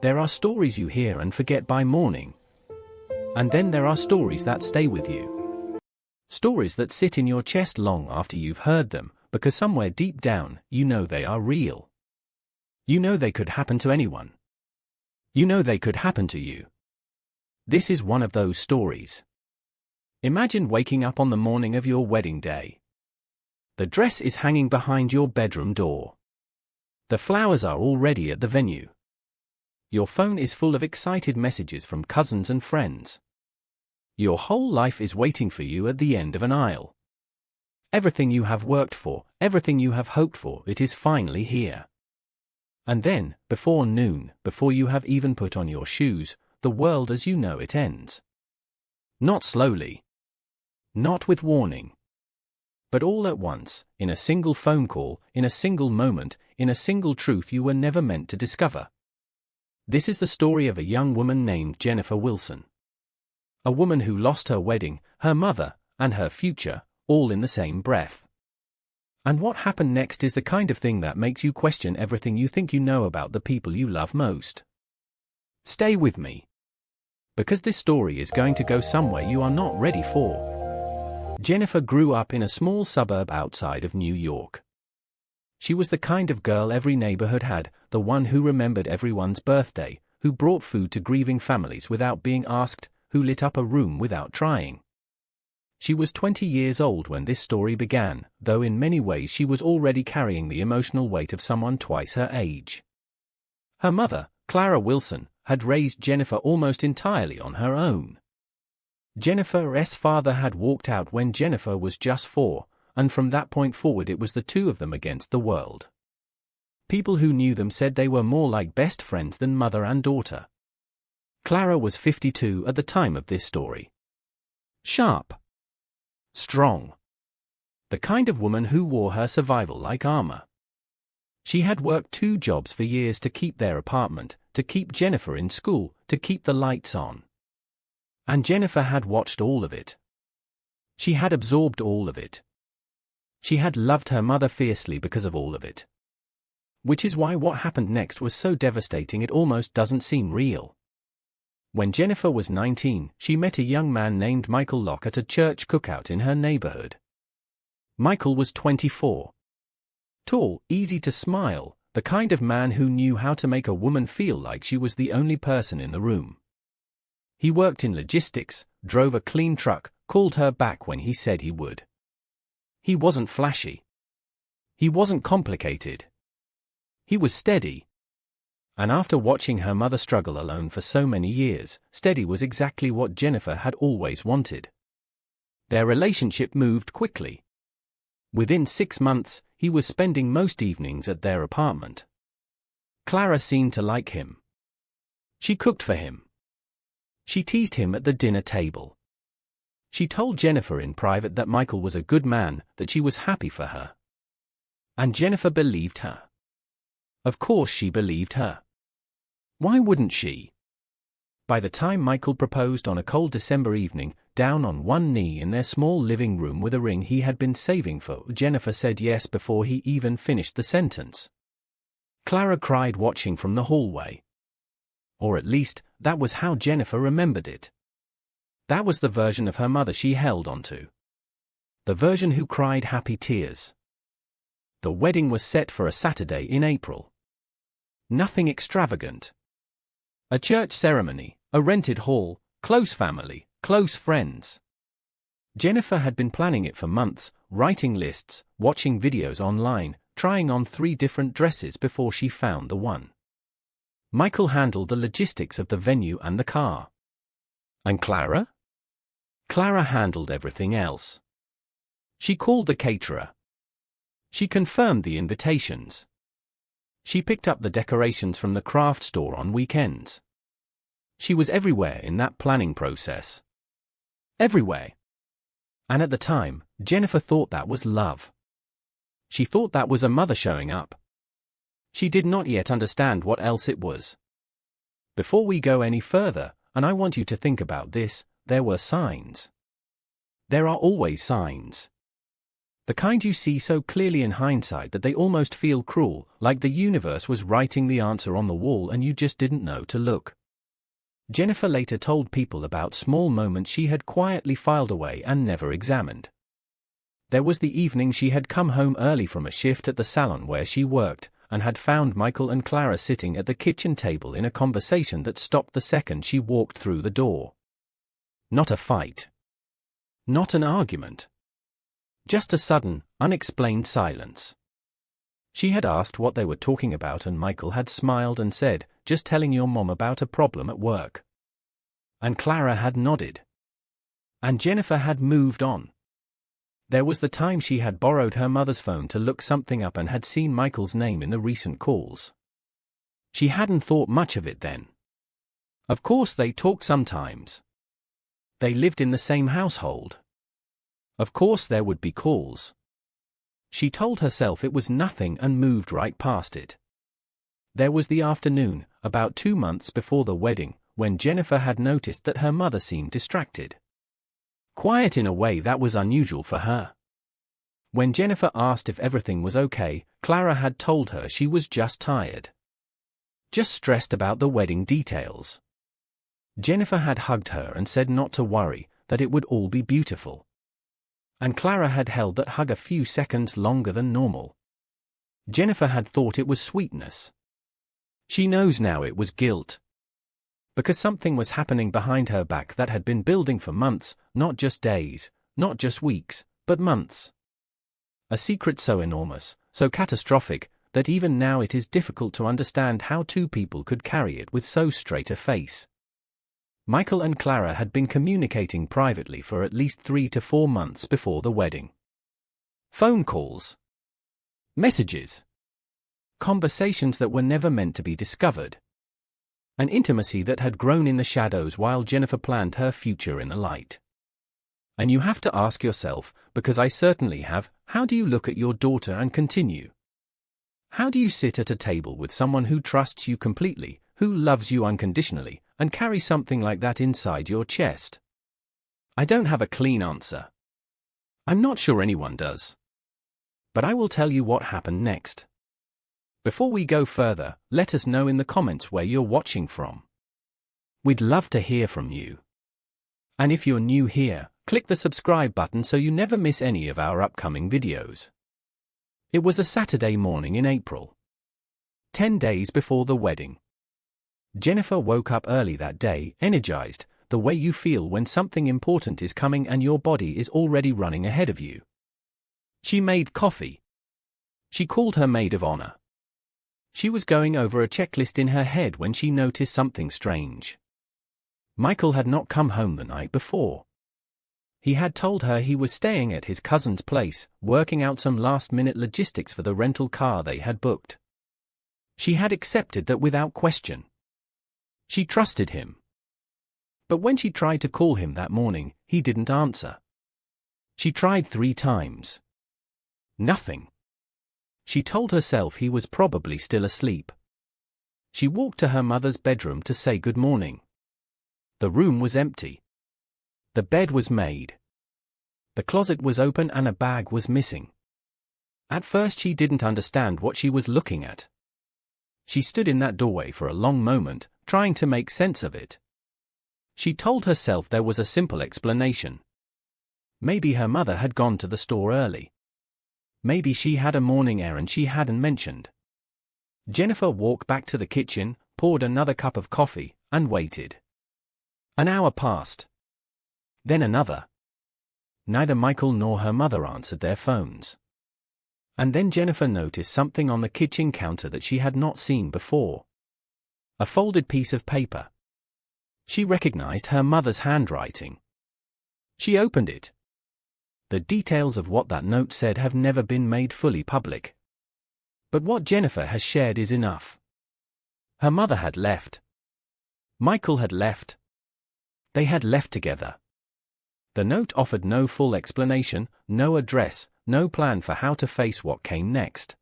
There are stories you hear and forget by morning. And then there are stories that stay with you. Stories that sit in your chest long after you've heard them, because somewhere deep down, you know they are real. You know they could happen to anyone. You know they could happen to you. This is one of those stories. Imagine waking up on the morning of your wedding day. The dress is hanging behind your bedroom door. The flowers are already at the venue. Your phone is full of excited messages from cousins and friends. Your whole life is waiting for you at the end of an aisle. Everything you have worked for, everything you have hoped for, it is finally here. And then, before noon, before you have even put on your shoes, the world as you know it ends. Not slowly. Not with warning. But all at once, in a single phone call, in a single moment, in a single truth you were never meant to discover. This is the story of a young woman named Jennifer Wilson. A woman who lost her wedding, her mother, and her future, all in the same breath. And what happened next is the kind of thing that makes you question everything you think you know about the people you love most. Stay with me. Because this story is going to go somewhere you are not ready for. Jennifer grew up in a small suburb outside of New York. She was the kind of girl every neighborhood had, the one who remembered everyone's birthday, who brought food to grieving families without being asked, who lit up a room without trying. She was 20 years old when this story began, though in many ways she was already carrying the emotional weight of someone twice her age. Her mother, Clara Wilson, had raised Jennifer almost entirely on her own. Jennifer's father had walked out when Jennifer was just 4, and from that point forward it was the two of them against the world. People who knew them said they were more like best friends than mother and daughter. Clara was 52 at the time of this story. Sharp. Strong. The kind of woman who wore her survival like armor. She had worked 2 jobs for years to keep their apartment, to keep Jennifer in school, to keep the lights on. And Jennifer had watched all of it. She had absorbed all of it. She had loved her mother fiercely because of all of it. Which is why what happened next was so devastating it almost doesn't seem real. When Jennifer was 19, she met a young man named Michael Locke at a church cookout in her neighborhood. Michael was 24. Tall, easy to smile, the kind of man who knew how to make a woman feel like she was the only person in the room. He worked in logistics, drove a clean truck, called her back when he said he would. He wasn't flashy. He wasn't complicated. He was steady. And after watching her mother struggle alone for so many years, steady was exactly what Jennifer had always wanted. Their relationship moved quickly. Within 6 months, he was spending most evenings at their apartment. Clara seemed to like him. She cooked for him. She teased him at the dinner table. She told Jennifer in private that Michael was a good man, that she was happy for her. And Jennifer believed her. Of course she believed her. Why wouldn't she? By the time Michael proposed on a cold December evening, down on one knee in their small living room with a ring he had been saving for, Jennifer said yes before he even finished the sentence. Clara cried watching from the hallway. Or at least, that was how Jennifer remembered it. That was the version of her mother she held onto. The version who cried happy tears. The wedding was set for a Saturday in April. Nothing extravagant. A church ceremony, a rented hall, close family, close friends. Jennifer had been planning it for months, writing lists, watching videos online, trying on 3 different dresses before she found the one. Michael handled the logistics of the venue and the car. And Clara? Clara handled everything else. She called the caterer. She confirmed the invitations. She picked up the decorations from the craft store on weekends. She was everywhere in that planning process. Everywhere. And at the time, Jennifer thought that was love. She thought that was a mother showing up. She did not yet understand what else it was. Before we go any further, and I want you to think about this, there were signs. There are always signs. The kind you see so clearly in hindsight that they almost feel cruel, like the universe was writing the answer on the wall and you just didn't know to look. Jennifer later told people about small moments she had quietly filed away and never examined. There was the evening she had come home early from a shift at the salon where she worked, and had found Michael and Clara sitting at the kitchen table in a conversation that stopped the second she walked through the door. Not a fight. Not an argument. Just a sudden, unexplained silence. She had asked what they were talking about and Michael had smiled and said, "Just telling your mom about a problem at work." And Clara had nodded. And Jennifer had moved on. There was the time she had borrowed her mother's phone to look something up and had seen Michael's name in the recent calls. She hadn't thought much of it then. Of course they talked sometimes. They lived in the same household. Of course there would be calls. She told herself it was nothing and moved right past it. There was the afternoon, about 2 months before the wedding, when Jennifer had noticed that her mother seemed distracted. Quiet in a way that was unusual for her. When Jennifer asked if everything was okay, Clara had told her she was just tired. Just stressed about the wedding details. Jennifer had hugged her and said not to worry, that it would all be beautiful. And Clara had held that hug a few seconds longer than normal. Jennifer had thought it was sweetness. She knows now it was guilt. Because something was happening behind her back that had been building for months, not just days, not just weeks, but months. A secret so enormous, so catastrophic, that even now it is difficult to understand how two people could carry it with so straight a face. Michael and Clara had been communicating privately for at least 3 to 4 months before the wedding. Phone calls. Messages. Conversations that were never meant to be discovered. An intimacy that had grown in the shadows while Jennifer planned her future in the light. And you have to ask yourself, because I certainly have, how do you look at your daughter and continue? How do you sit at a table with someone who trusts you completely, who loves you unconditionally, and carry something like that inside your chest? I don't have a clean answer. I'm not sure anyone does. But I will tell you what happened next. Before we go further, let us know in the comments where you're watching from. We'd love to hear from you. And if you're new here, click the subscribe button so you never miss any of our upcoming videos. It was a Saturday morning in April. 10 days before the wedding. Jennifer woke up early that day, energized, the way you feel when something important is coming and your body is already running ahead of you. She made coffee. She called her maid of honor. She was going over a checklist in her head when she noticed something strange. Michael had not come home the night before. He had told her he was staying at his cousin's place, working out some last-minute logistics for the rental car they had booked. She had accepted that without question. She trusted him. But when she tried to call him that morning, he didn't answer. She tried 3 times. Nothing. She told herself he was probably still asleep. She walked to her mother's bedroom to say good morning. The room was empty. The bed was made. The closet was open and a bag was missing. At first she didn't understand what she was looking at. She stood in that doorway for a long moment, trying to make sense of it. She told herself there was a simple explanation. Maybe her mother had gone to the store early. Maybe she had a morning errand she hadn't mentioned. Jennifer walked back to the kitchen, poured another cup of coffee, and waited. An hour passed. Then another. Neither Michael nor her mother answered their phones. And then Jennifer noticed something on the kitchen counter that she had not seen before. A folded piece of paper. She recognized her mother's handwriting. She opened it. The details of what that note said have never been made fully public. But what Jennifer has shared is enough. Her mother had left. Michael had left. They had left together. The note offered no full explanation, no address, no plan for how to face what came next.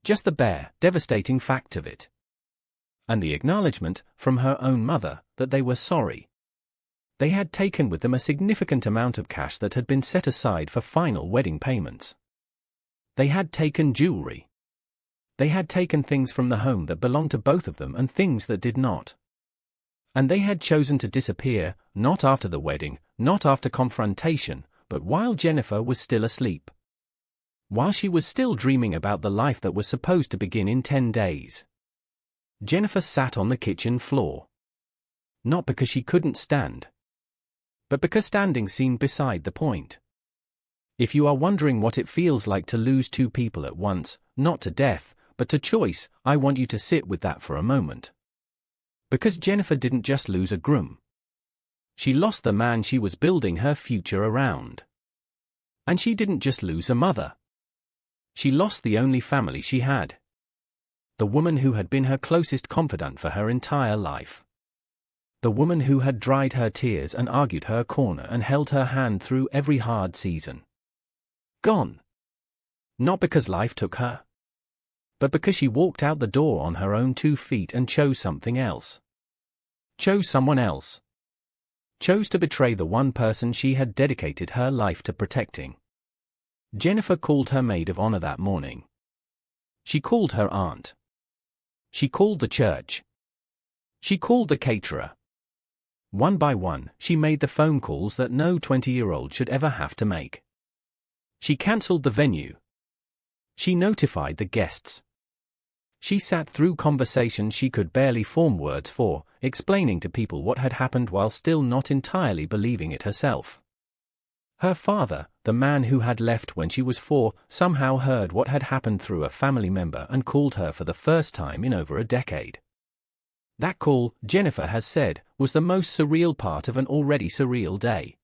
Just the bare, devastating fact of it. And the acknowledgement, from her own mother, that they were sorry. They had taken with them a significant amount of cash that had been set aside for final wedding payments. They had taken jewelry. They had taken things from the home that belonged to both of them and things that did not. And they had chosen to disappear, not after the wedding, not after confrontation, but while Jennifer was still asleep. While she was still dreaming about the life that was supposed to begin in 10 days. Jennifer sat on the kitchen floor. Not because she couldn't stand, but because standing seemed beside the point. If you are wondering what it feels like to lose two people at once, not to death, but to choice, I want you to sit with that for a moment. Because Jennifer didn't just lose a groom. She lost the man she was building her future around. And she didn't just lose a mother. She lost the only family she had. The woman who had been her closest confidant for her entire life. The woman who had dried her tears and argued her corner and held her hand through every hard season. Gone. Not because life took her, but because she walked out the door on her own 2 feet and chose something else. Chose someone else. Chose to betray the one person she had dedicated her life to protecting. Jennifer called her maid of honor that morning. She called her aunt. She called the church. She called the caterer. One by one, she made the phone calls that no 20-year-old should ever have to make. She cancelled the venue. She notified the guests. She sat through conversations she could barely form words for, explaining to people what had happened while still not entirely believing it herself. Her father, the man who had left when she was 4, somehow heard what had happened through a family member and called her for the first time in over a decade. That call, Jennifer has said, was the most surreal part of an already surreal day.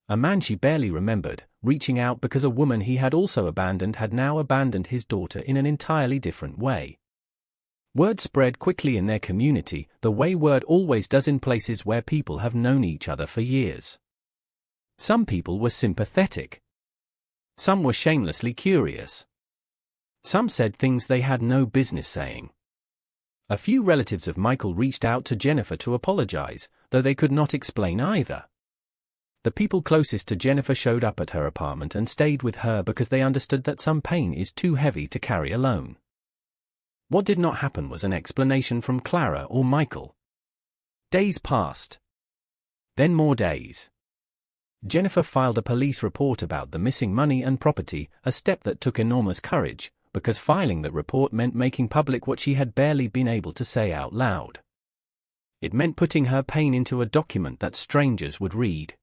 A man she barely remembered, reaching out because a woman he had also abandoned had now abandoned his daughter in an entirely different way. Word spread quickly in their community, the way word always does in places where people have known each other for years. Some people were sympathetic. Some were shamelessly curious. Some said things they had no business saying. A few relatives of Michael reached out to Jennifer to apologize, though they could not explain either. The people closest to Jennifer showed up at her apartment and stayed with her because they understood that some pain is too heavy to carry alone. What did not happen was an explanation from Clara or Michael. Days passed. Then more days. Jennifer filed a police report about the missing money and property, a step that took enormous courage, because filing that report meant making public what she had barely been able to say out loud. It meant putting her pain into a document that strangers would read.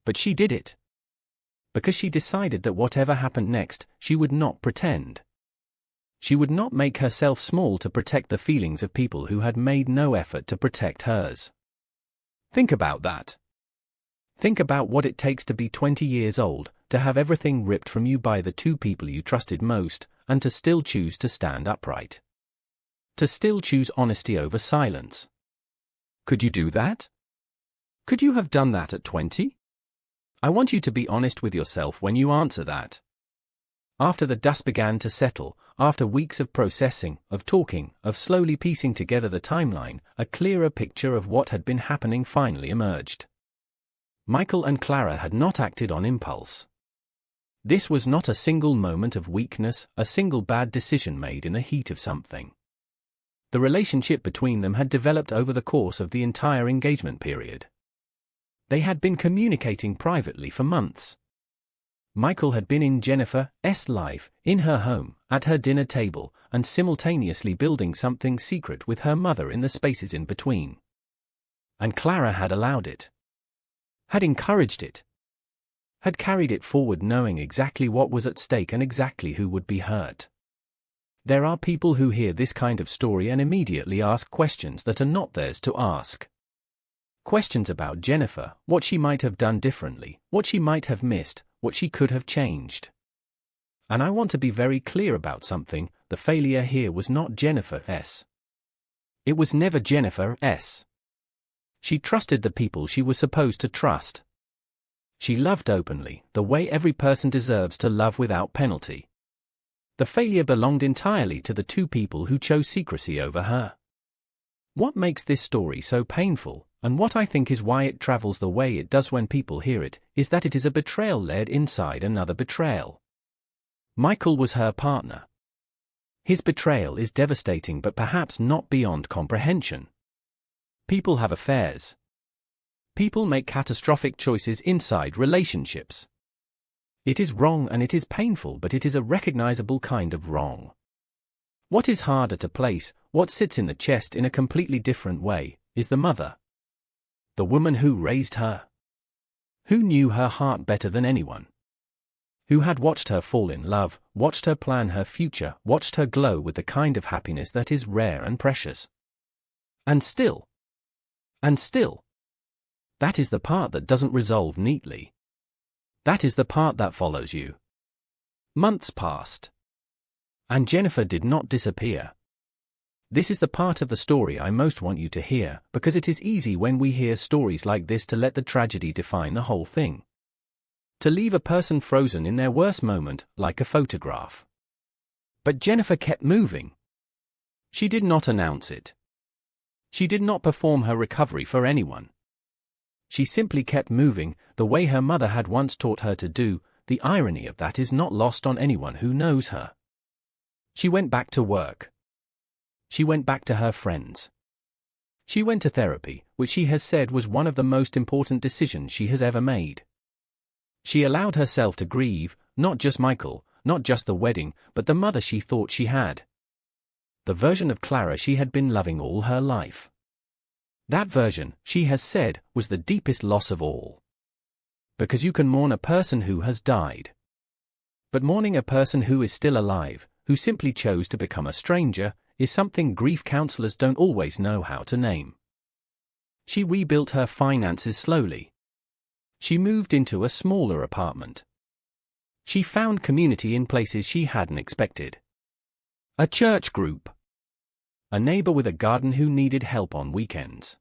But she did it. Because she decided that whatever happened next, she would not pretend. She would not make herself small to protect the feelings of people who had made no effort to protect hers. Think about that. Think about what it takes to be 20 years old, to have everything ripped from you by the two people you trusted most, and to still choose to stand upright. To still choose honesty over silence. Could you do that? Could you have done that at 20? I want you to be honest with yourself when you answer that. After the dust began to settle, after weeks of processing, of talking, of slowly piecing together the timeline, a clearer picture of what had been happening finally emerged. Michael and Clara had not acted on impulse. This was not a single moment of weakness, a single bad decision made in the heat of something. The relationship between them had developed over the course of the entire engagement period. They had been communicating privately for months. Michael had been in Jennifer's life, in her home, at her dinner table, and simultaneously building something secret with her mother in the spaces in between. And Clara had allowed it. Had encouraged it. Had carried it forward knowing exactly what was at stake and exactly who would be hurt. There are people who hear this kind of story and immediately ask questions that are not theirs to ask. Questions about Jennifer, what she might have done differently, what she might have missed, what she could have changed. And I want to be very clear about something, the failure here was not Jennifer's. It was never Jennifer's. She trusted the people she was supposed to trust. She loved openly, the way every person deserves to love without penalty. The failure belonged entirely to the two people who chose secrecy over her. What makes this story so painful, And what I think is why it travels the way it does when people hear it, is that it is a betrayal led inside another betrayal. Michael was her partner. His betrayal is devastating but perhaps not beyond comprehension. People have affairs. People make catastrophic choices inside relationships. It is wrong and it is painful, but it is a recognizable kind of wrong. What is harder to place, what sits in the chest in a completely different way, is the mother. The woman who raised her. Who knew her heart better than anyone. Who had watched her fall in love, watched her plan her future, watched her glow with the kind of happiness that is rare and precious. And still, that is the part that doesn't resolve neatly. That is the part that follows you. Months passed. And Jennifer did not disappear. This is the part of the story I most want you to hear, because it is easy when we hear stories like this to let the tragedy define the whole thing. To leave a person frozen in their worst moment, like a photograph. But Jennifer kept moving. She did not announce it. She did not perform her recovery for anyone. She simply kept moving, the way her mother had once taught her to do. The irony of that is not lost on anyone who knows her. She went back to work. She went back to her friends. She went to therapy, which she has said was one of the most important decisions she has ever made. She allowed herself to grieve, not just Michael, not just the wedding, but the mother she thought she had. The version of Clara she had been loving all her life. That version, she has said, was the deepest loss of all. Because you can mourn a person who has died. But mourning a person who is still alive, who simply chose to become a stranger, is something grief counselors don't always know how to name. She rebuilt her finances slowly. She moved into a smaller apartment. She found community in places she hadn't expected. A church group. A neighbor with a garden who needed help on weekends.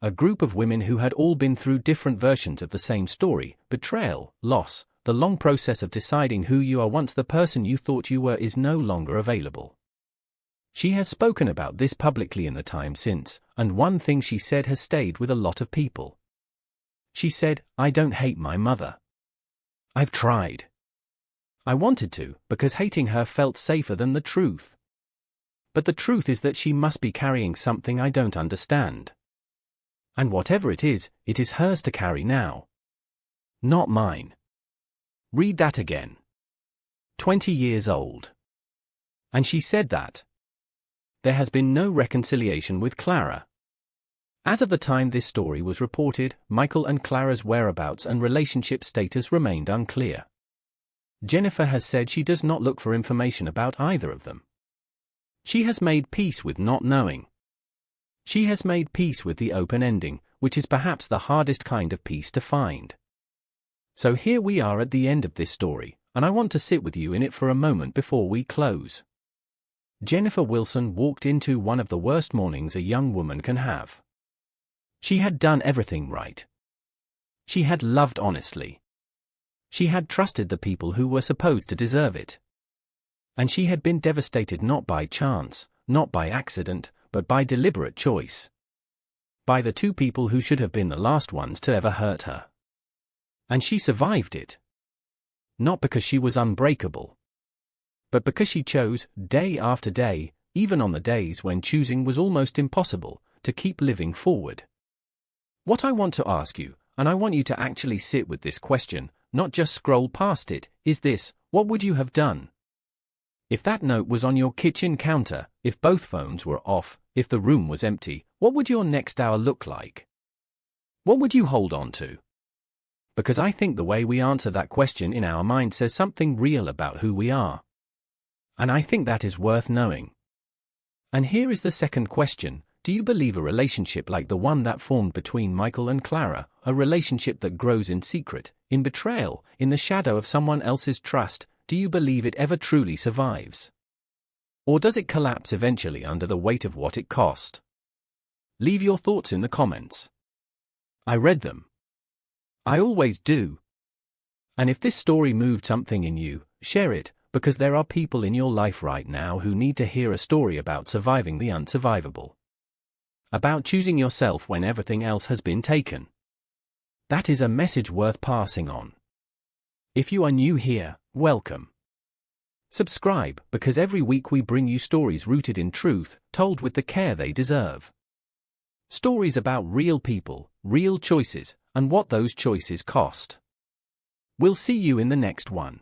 A group of women who had all been through different versions of the same story: betrayal, loss, the long process of deciding who you are once the person you thought you were is no longer available. She has spoken about this publicly in the time since, and one thing she said has stayed with a lot of people. She said, "I don't hate my mother. I've tried. I wanted to, because hating her felt safer than the truth. But the truth is that she must be carrying something I don't understand. And whatever it is hers to carry now. Not mine." Read that again. 20 years old. And she said that there has been no reconciliation with Clara. As of the time this story was reported, Michael and Clara's whereabouts and relationship status remained unclear. Jennifer has said she does not look for information about either of them. She has made peace with not knowing. She has made peace with the open ending, which is perhaps the hardest kind of peace to find. So here we are at the end of this story, and I want to sit with you in it for a moment before we close. Jennifer Wilson walked into one of the worst mornings a young woman can have. She had done everything right. She had loved honestly. She had trusted the people who were supposed to deserve it. And she had been devastated not by chance, not by accident, but by deliberate choice. By the two people who should have been the last ones to ever hurt her. And she survived it. Not because she was unbreakable, but because she chose, day after day, even on the days when choosing was almost impossible, to keep living forward. What I want to ask you, and I want you to actually sit with this question, not just scroll past it, is this: what would you have done? If that note was on your kitchen counter, if both phones were off, if the room was empty, what would your next hour look like? What would you hold on to? Because I think the way we answer that question in our mind says something real about who we are. And I think that is worth knowing. And here is the second question: do you believe a relationship like the one that formed between Michael and Clara, a relationship that grows in secret, in betrayal, in the shadow of someone else's trust, do you believe it ever truly survives? Or does it collapse eventually under the weight of what it cost? Leave your thoughts in the comments. I read them. I always do. And if this story moved something in you, share it, because there are people in your life right now who need to hear a story about surviving the unsurvivable. About choosing yourself when everything else has been taken. That is a message worth passing on. If you are new here, welcome. Subscribe, because every week we bring you stories rooted in truth, told with the care they deserve. Stories about real people, real choices, and what those choices cost. We'll see you in the next one.